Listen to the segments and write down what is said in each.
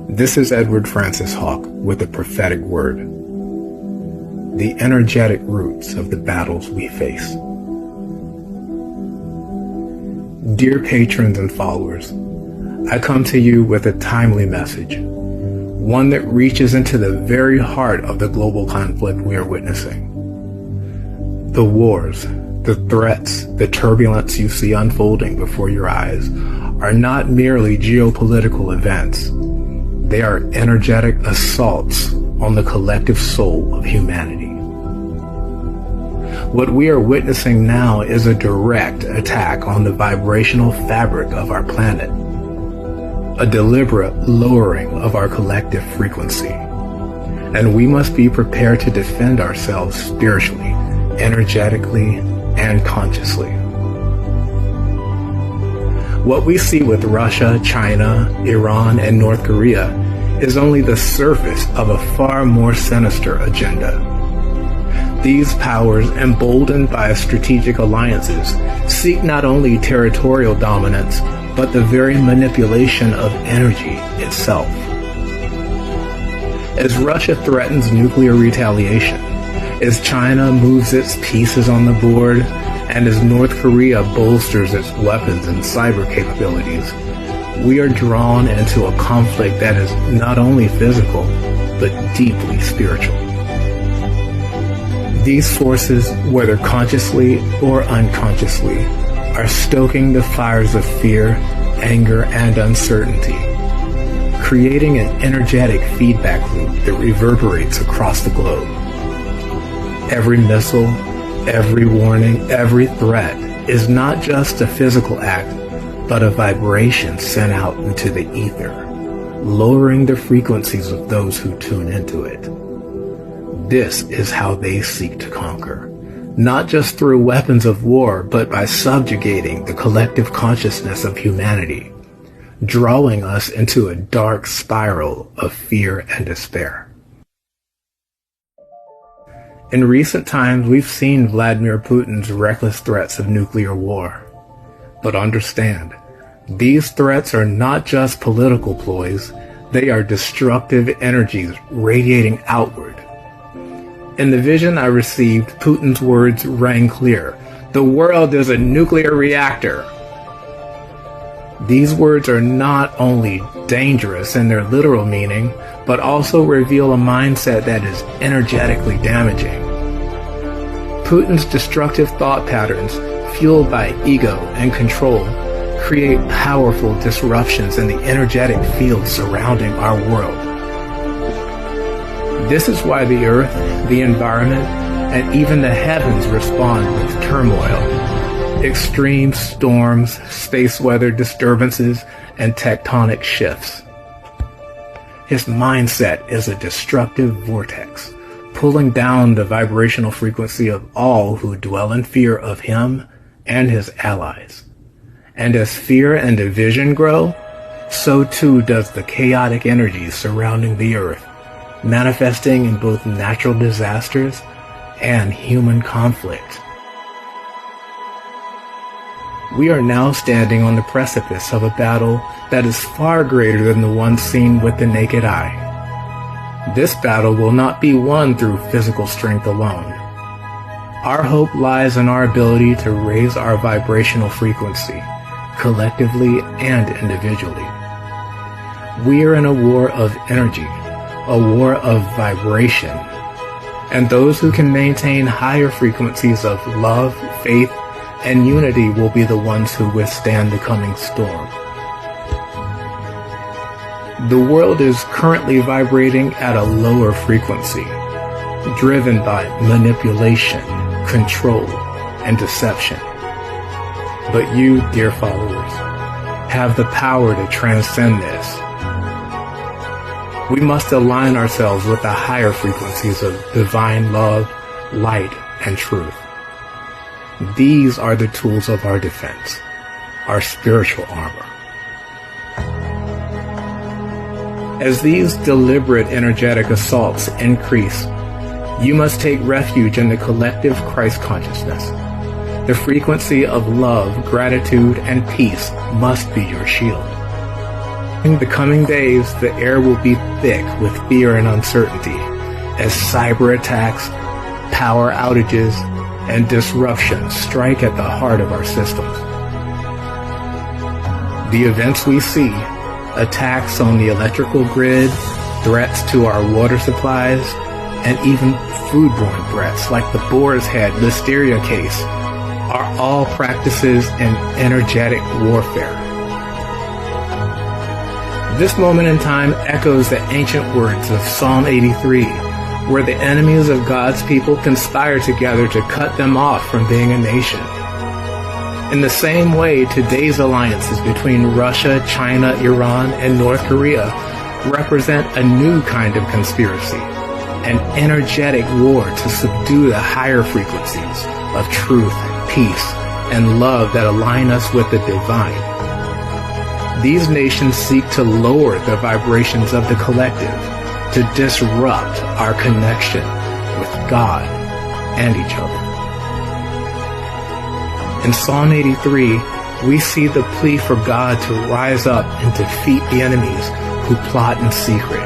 This is Edward Francis Hawke with a prophetic word. The energetic roots of the battles we face. Dear patrons and followers, I come to you with a timely message, one that reaches into the very heart of the global conflict we are witnessing. The wars, the threats, the turbulence you see unfolding before your eyes are not merely geopolitical events. They are energetic assaults on the collective soul of humanity. What we are witnessing now is a direct attack on the vibrational fabric of our planet, a deliberate lowering of our collective frequency, and we must be prepared to defend ourselves spiritually, energetically, and consciously. What we see with Russia, China, Iran, and North Korea is only the surface of a far more sinister agenda. These powers, emboldened by strategic alliances, seek not only territorial dominance, but the very manipulation of energy itself. As Russia threatens nuclear retaliation, as China moves its pieces on the board, and as North Korea bolsters its weapons and cyber capabilities, we are drawn into a conflict that is not only physical, but deeply spiritual. These forces, whether consciously or unconsciously, are stoking the fires of fear, anger, and uncertainty, creating an energetic feedback loop that reverberates across the globe. Every missile, every warning, every threat is not just a physical act, but a vibration sent out into the ether, lowering the frequencies of those who tune into it. This is how they seek to conquer, not just through weapons of war, but by subjugating the collective consciousness of humanity, drawing us into a dark spiral of fear and despair. In recent times, we've seen Vladimir Putin's reckless threats of nuclear war. But understand, these threats are not just political ploys, they are destructive energies radiating outward. In the vision I received, Putin's words rang clear: "The world is a nuclear reactor." These words are not only dangerous in their literal meaning, but also reveal a mindset that is energetically damaging. Putin's destructive thought patterns, fueled by ego and control, create powerful disruptions in the energetic field surrounding our world. This is why the earth, the environment, and even the heavens respond with turmoil. Extreme storms, space weather disturbances, and tectonic shifts. His mindset is a destructive vortex, pulling down the vibrational frequency of all who dwell in fear of him and his allies. And as fear and division grow, so too does the chaotic energy surrounding the earth, manifesting in both natural disasters and human conflict. We are now standing on the precipice of a battle that is far greater than the one seen with the naked eye. This battle will not be won through physical strength alone. Our hope lies in our ability to raise our vibrational frequency, collectively and individually. We are in a war of energy, a war of vibration, and those who can maintain higher frequencies of love, faith, and unity will be the ones who withstand the coming storm. The world is currently vibrating at a lower frequency, driven by manipulation, control, and deception. But you, dear followers, have the power to transcend this. We must align ourselves with the higher frequencies of divine love, light, and truth. These are the tools of our defense, our spiritual armor. As these deliberate energetic assaults increase, you must take refuge in the collective Christ consciousness. The frequency of love, gratitude, and peace must be your shield. In the coming days, the air will be thick with fear and uncertainty as cyber attacks, power outages, and disruptions strike at the heart of our systems. The events we see, attacks on the electrical grid, threats to our water supplies, and even foodborne threats like the Boar's Head listeria case, are all practices in energetic warfare. This moment in time echoes the ancient words of Psalm 83, where the enemies of God's people conspire together to cut them off from being a nation. In the same way, today's alliances between Russia, China, Iran, and North Korea represent a new kind of conspiracy, an energetic war to subdue the higher frequencies of truth, peace, and love that align us with the divine. These nations seek to lower the vibrations of the collective, to disrupt our connection with God and each other. In Psalm 83, we see the plea for God to rise up and defeat the enemies who plot in secret.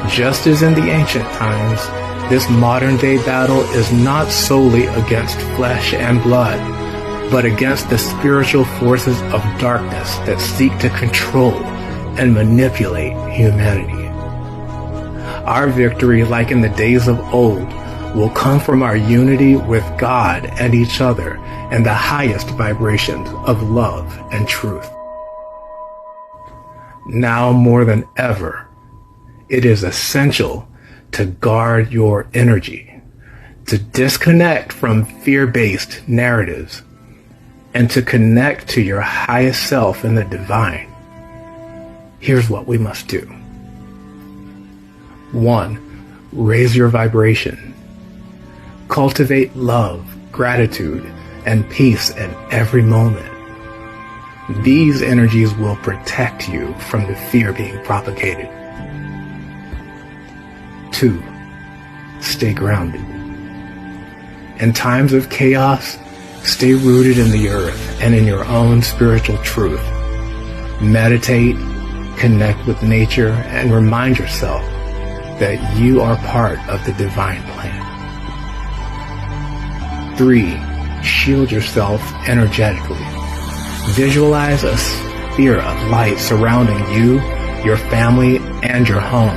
Just as in the ancient times, this modern-day battle is not solely against flesh and blood, but against the spiritual forces of darkness that seek to control and manipulate humanity. Our victory, like in the days of old, will come from our unity with God and each other and the highest vibrations of love and truth. Now more than ever, it is essential to guard your energy, to disconnect from fear-based narratives, and to connect to your highest self in the divine. Here's what we must do. 1. Raise your vibration. Cultivate love, gratitude, and peace in every moment. These energies will protect you from the fear being propagated. 2. Stay grounded. In times of chaos, stay rooted in the earth and in your own spiritual truth. Meditate, connect with nature, and remind yourself that you are part of the divine plan. 3. Shield yourself energetically. Visualize a sphere of light surrounding you, your family, and your home.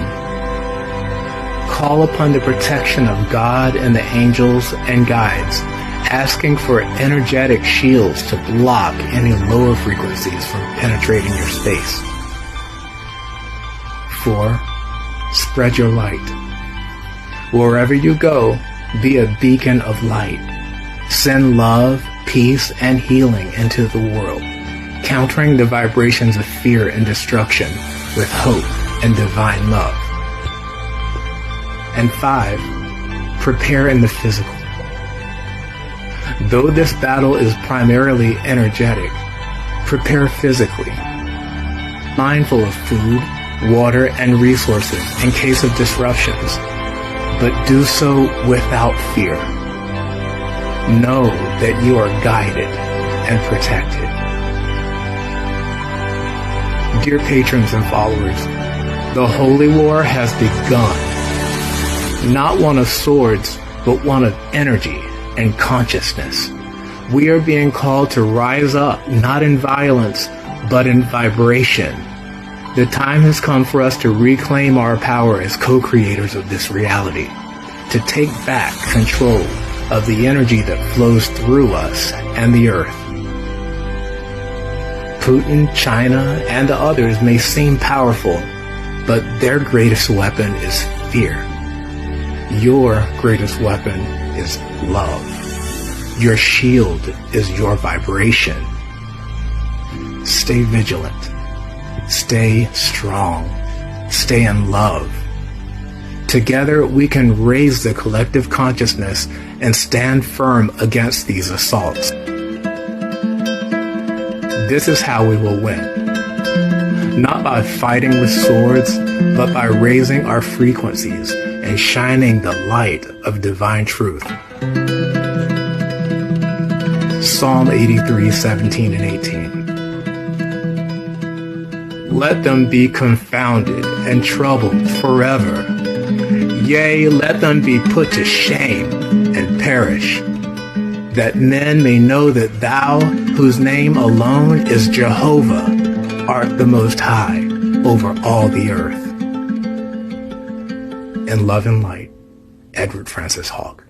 Call upon the protection of God and the angels and guides, asking for energetic shields to block any lower frequencies from penetrating your space. 4. Spread your light. Wherever you go, be a beacon of light. Send love, peace, and healing into the world, countering the vibrations of fear and destruction with hope and divine love. And 5. Prepare in the physical. Though this battle is primarily energetic, prepare physically. Mindful of food, water, and resources in case of disruptions, but do so without fear. Know that you are guided and protected. Dear patrons and followers, the holy war has begun. Not one of swords, but one of energy and consciousness. We are being called to rise up, not in violence, but in vibration. The time has come for us to reclaim our power as co-creators of this reality, to take back control of the energy that flows through us and the earth. Putin, China, and the others may seem powerful, but their greatest weapon is fear. Your greatest weapon is love. Your shield is your vibration. Stay vigilant. Stay strong. Stay in love. Together we can raise the collective consciousness and stand firm against these assaults. This is how we will win. Not by fighting with swords, but by raising our frequencies and shining the light of divine truth. Psalm 83, 17 and 18. Let them be confounded and troubled forever. Yea, let them be put to shame and perish, that men may know that thou, whose name alone is Jehovah, art the Most High over all the earth. In love and light, Edward Francis Hawke.